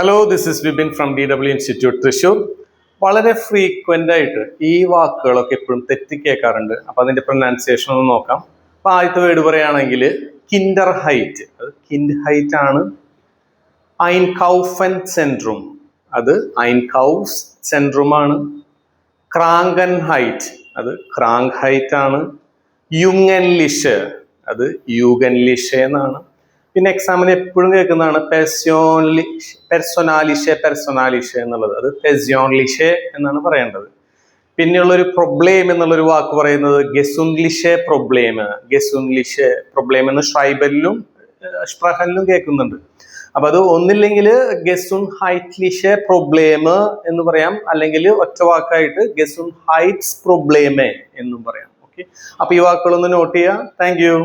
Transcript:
Hello, this is Vipin from DW institute Thrissur. വളരെ frequent ആയിട്ട് ഈ വാക്കുകളൊക്കെ എപ്പോഴും തെറ്റി കേൾക്കാറുണ്ട്. അപ്പം അതിൻ്റെ പ്രൊനൗൺസിയേഷൻ ഒന്ന് നോക്കാം. അപ്പം ആദ്യത്തെ വേർഡ് പറയുകയാണെങ്കിൽ കിൻഡർ ഹൈറ്റ്, അത് കിൻഡ് ഹൈറ്റ് ആണ്. ഐൻകൗഫൻ സെൻട്രും, അത് ഐൻകൗസ് സെൻട്രും ആണ്. ക്രാങ്കൻ ഹൈറ്റ്, അത് ക്രാങ്ക് ഹൈറ്റ് ആണ്. യുങ്ങൻലിഷ്, അത് യൂഗൻലിഷ് എന്നാണ്. പിന്നെ എക്സാമിന് എപ്പോഴും കേൾക്കുന്നതാണ് പെർസൊനാലിഷെ എന്നുള്ളത്, അത് പെസിയോൺലിഷെ എന്നാണ് പറയേണ്ടത്. പിന്നെയുള്ളൊരു പ്രൊബ്ലേം എന്നുള്ളൊരു വാക്ക് പറയുന്നത് ഗെസുൻലിഷെ പ്രൊബ്ലേം എന്ന് ഷ്രൈബലിലും സ്പ്രഹലിലും കേൾക്കുന്നുണ്ട്. അപ്പൊ അത് ഒന്നില്ലെങ്കിൽ ഗെസുൻ ഹൈറ്റ്ലിഷെ പ്രൊബ്ലേം എന്ന് പറയാം, അല്ലെങ്കിൽ ഒറ്റ വാക്കായിട്ട് ഗെസുൻ ഹൈറ്റ്സ് പ്രൊബ്ലേമെ എന്നും പറയാം. ഓക്കെ, അപ്പൊ ഈ വാക്കുകളൊന്ന് നോട്ട് ചെയ്യാം. Thank you.